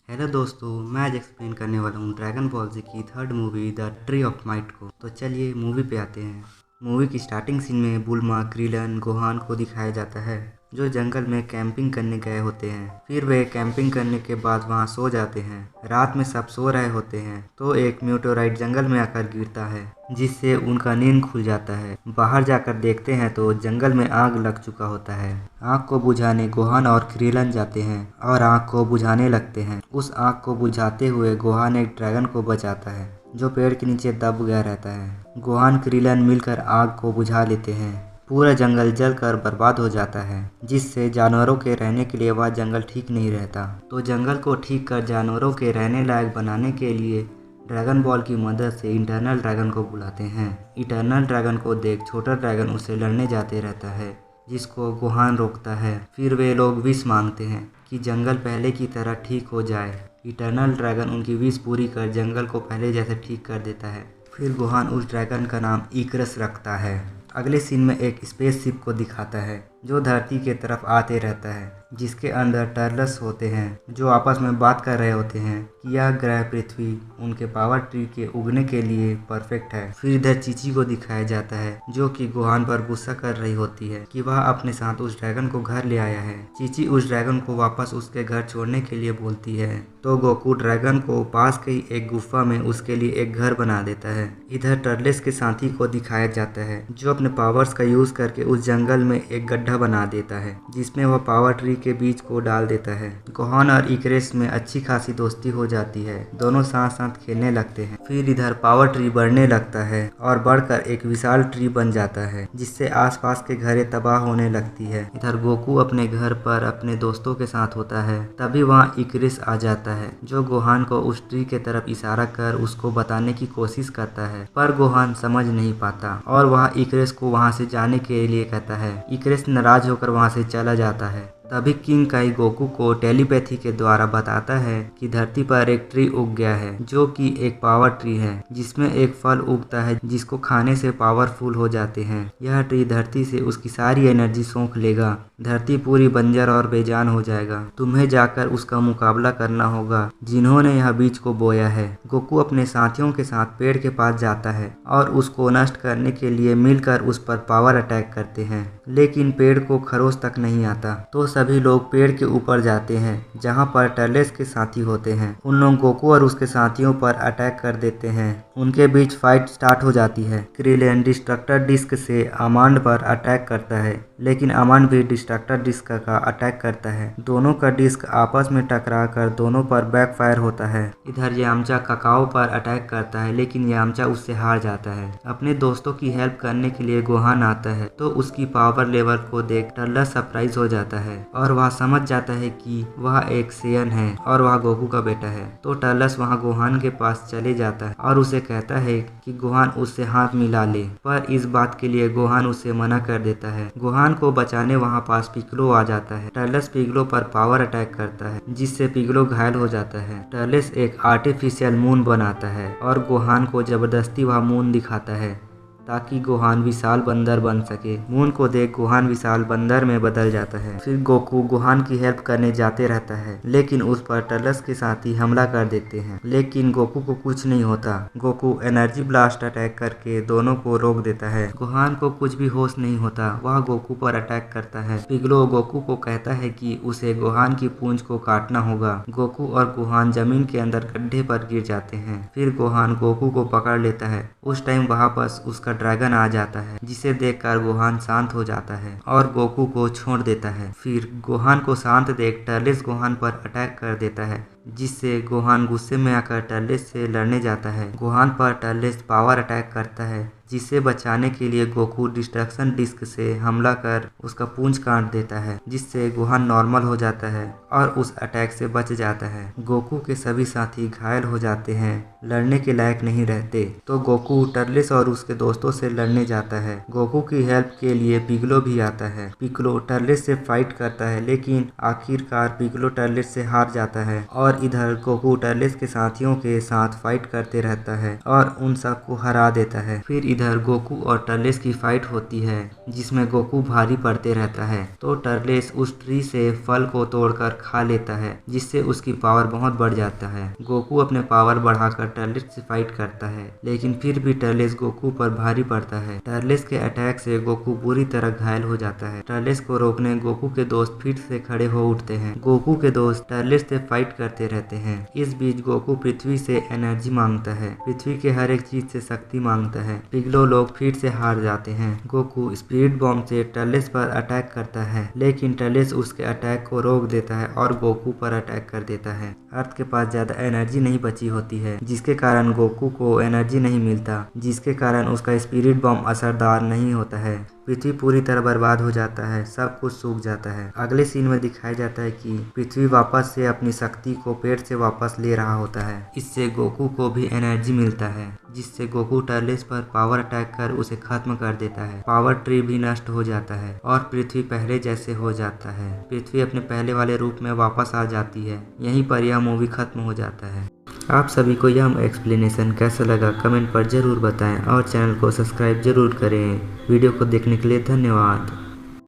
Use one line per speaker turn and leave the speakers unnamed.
Hello दोस्तों, मैं आज एक्सप्लेन करने वाला हूँ ड्रैगन बॉल जी की third movie the tree of might को। तो चलिए मूवी पे आते हैं। मूवी की स्टार्टिंग सीन में बुल्मा, क्रिलन, गोहान को दिखाया जाता है जो जंगल में कैंपिंग करने गए होते हैं। फिर वे कैंपिंग करने के बाद वहाँ सो जाते हैं। रात में सब सो रहे होते हैं तो एक म्यूटोराइट जंगल में आकर गिरता है जिससे उनका नींद खुल जाता है। बाहर जाकर देखते हैं तो जंगल में आग लग चुका होता है। आग को बुझाने गोहान और क्रिलन जाते हैं और आग को बुझाने लगते हैं। उस आग को बुझाते हुए गोहान एक ड्रैगन को बचाता है जो पेड़ के नीचे दब गया रहता है। गोहान क्रिलन मिलकर आग को बुझा लेते हैं। पूरा जंगल जलकर बर्बाद हो जाता है जिससे जानवरों के रहने के लिए वह जंगल ठीक नहीं रहता। तो जंगल को ठीक कर जानवरों के रहने लायक बनाने के लिए ड्रैगन बॉल की मदद से इटर्नल ड्रैगन को बुलाते हैं। इटर्नल ड्रैगन को देख छोटा ड्रैगन उससे लड़ने जाते रहता है जिसको गोहान रोकता है। फिर वे लोग विश मांगते हैं कि जंगल पहले की तरह ठीक हो जाए। इटर्नल ड्रैगन उनकी विश पूरी कर जंगल को पहले जैसे ठीक कर देता है। फिर गोहान उस ड्रैगन का नाम इकरस रखता है। अगले सीन में एक स्पेसशिप को दिखाता है जो धरती के तरफ आते रहता है जिसके अंदर टर्टल्स होते हैं जो आपस में बात कर रहे होते हैं कि यह ग्रह पृथ्वी उनके पावर ट्री के उगने के लिए परफेक्ट है। फिर इधर चीची को दिखाया जाता है जो कि गोहान पर गुस्सा कर रही होती है कि वह अपने साथ उस ड्रैगन को घर ले आया है। चीची उस ड्रैगन को वापस उसके घर छोड़ने के लिए बोलती है तो गोकू ड्रैगन को पास के ही एक गुफा में उसके लिए एक घर बना देता है। इधर टर्टल्स के साथी को दिखाया जाता है जो अपने पावर्स का यूज करके उस जंगल में एक गड्ढा बना देता है जिसमें वह पावर ट्री के बीज को डाल देता है। गोहान और इकरेस में अच्छी खासी दोस्ती हो जाती है। दोनों साथ साथ खेलने लगते हैं। फिर इधर पावर ट्री बढ़ने लगता है और बढ़कर एक विशाल ट्री बन जाता है जिससे आसपास के घरें तबाह होने लगती है। इधर गोकू अपने घर पर अपने दोस्तों के साथ होता है तभी वहाँ इकरेस आ जाता है जो गोहान को उस ट्री के तरफ इशारा कर उसको बताने की कोशिश करता है पर गोहान समझ नहीं पाता और वह इकरेस को वहाँ से जाने के लिए कहता है। इकरेस नाराज होकर वहाँ से चला जाता है। तभी किंग काई गोकू को टेलीपैथी के द्वारा बताता है कि धरती पर एक ट्री उग गया है जो कि एक पावर ट्री है जिसमें एक फल उगता है जिसको खाने से पावरफुल हो जाते हैं। यह ट्री धरती से उसकी सारी एनर्जी सोख लेगा। धरती पूरी बंजर और बेजान हो जाएगा। तुम्हें जाकर उसका मुकाबला करना होगा जिन्होंने यह बीज को बोया है। गोकू अपने साथियों के साथ पेड़ के पास जाता है और उसको नष्ट करने के लिए मिलकर उस पर पावर अटैक करते हैं लेकिन पेड़ को खरोच तक नहीं आता। तो सभी लोग पेड़ के ऊपर जाते हैं जहां पर टर्टल्स के साथी होते हैं। उन लोग गोकू और उसके साथियों पर अटैक कर देते हैं। उनके बीच फाइट स्टार्ट हो जाती है। क्रिलेन डिस्ट्रक्टर डिस्क से अमांड पर अटैक करता है लेकिन अमांड भी डिस्ट्रक्टर डिस्क का अटैक करता है। दोनों का डिस्क आपस में टकरा कर दोनों पर बैकफायर होता है। इधर यामचा काकाओ पर अटैक करता है लेकिन यामचा उससे हार जाता है। अपने दोस्तों की हेल्प करने के लिए गोहान आता है तो उसकी पावर लेवल को देख टर्टल्स सरप्राइज हो जाता है और वह समझ जाता है कि वह एक सेयन है और वह गोकू का बेटा है। तो टर्टल्स वहां गोहान के पास चले जाता है और उसे कहता है कि गोहान उससे हाथ मिला ले पर इस बात के लिए गोहान उससे मना कर देता है। गोहान को बचाने वहां पास पिगलो आ जाता है। टर्टल्स पिगलो पर पावर अटैक करता है जिससे पिगलो घायल हो जाता है। टर्टल्स एक आर्टिफिशियल मून बनाता है और गोहान को जबरदस्ती वह मून दिखाता है ताकि गोहान विशाल बंदर बन सके। मून को देख गोहान विशाल बंदर में बदल जाता है। फिर गोकू गोहान की हेल्प करने जाते रहता है लेकिन उस पर टर्टल्स के साथ ही हमला कर देते हैं लेकिन गोकू को कुछ नहीं होता। गोकू एनर्जी ब्लास्ट अटैक करके दोनों को रोक देता है। गोहान को कुछ भी होश नहीं होता। वह गोकू पर अटैक करता है। पिगलो गोकू को कहता है कि उसे गोहान की पूंछ को काटना होगा। गोकू और गोहान जमीन के अंदर गड्ढे पर गिर जाते हैं। फिर गोहान गोकू को पकड़ लेता है। उस टाइम वापस उसका ड्रैगन आ जाता है जिसे देखकर गोहान शांत हो जाता है और गोकू को छोड़ देता है। फिर गोहान को शांत देख टर्टल्स गोहान पर अटैक कर देता है जिससे गोहान गुस्से में आकर टर्टल्स से लड़ने जाता है। गोहान पर टर्टल्स पावर अटैक करता है जिसे बचाने के लिए गोकू डिस्ट्रक्शन डिस्क से हमला कर उसका पूंछ काट देता है जिससे गोहान नॉर्मल हो जाता है और उस अटैक से बच जाता है। गोकू के सभी साथी घायल हो जाते हैं, लड़ने के लायक नहीं रहते। तो गोकू टर्टल्स और उसके दोस्तों से लड़ने जाता है। गोकू की हेल्प के लिए पिगलो भी आता है। पिगलो टर्टल्स से फाइट करता है लेकिन आखिरकार पिगलो टर्टल्स से हार जाता है और और इधर गोकू टर्लेस के साथियों के साथ फाइट करते रहता है और उन सबको हरा देता है। फिर इधर गोकू और टर्लेस की फाइट होती है जिसमें गोकू भारी पड़ते रहता है, तो टर्लेस उस ट्री से फल को तोड़कर खा लेता है जिससे उसकी पावर बहुत बढ़ जाता है। गोकू अपने पावर बढ़ाकर टर्लेस से फाइट करता है, लेकिन फिर भी टर्लेस गोकू पर भारी पड़ता है। टर्लेस के अटैक से गोकू बुरी तरह घायल हो जाता है। टर्लेस को रोकने गोकू के दोस्त फिर से खड़े हो उठते हैं। गोकू के दोस्त टर्लेस से फाइट करते रहते हैं। इस बीच गोकू पृथ्वी से एनर्जी मांगता है, पृथ्वी के हर एक चीज से शक्ति मांगता है। पिगलो लोग फिर से हार जाते हैं। गोकू स्पिरिट बॉम्ब से टर्लेस पर अटैक करता है, लेकिन टर्लेस उसके अटैक को रोक देता है और गोकू पर अटैक कर देता है। अर्थ के पास ज्यादा एनर्जी नहीं बची होती है, जिसके कारण गोकू को एनर्जी नहीं मिलता, जिसके कारण उसका स्पिरिट बॉम्ब असरदार नहीं होता है। पृथ्वी पूरी तरह बर्बाद हो जाता है, सब कुछ सूख जाता है। अगले सीन में दिखाया जाता है कि पृथ्वी वापस से अपनी शक्ति को पेड़ से वापस ले रहा होता है। इससे गोकू को भी एनर्जी मिलता है, जिससे गोकू टर्लेस पर पावर अटैक कर उसे खत्म कर देता है। पावर ट्री भी नष्ट हो जाता है और पृथ्वी पहले जैसे हो जाता है। पृथ्वी अपने पहले वाले रूप में वापस आ जाती है। यहीं पर यह मूवी खत्म हो जाता है। आप सभी को यह एक्सप्लेनेशन कैसा लगा कमेंट पर ज़रूर बताएं और चैनल को सब्सक्राइब जरूर करें। वीडियो को देखने के लिए धन्यवाद।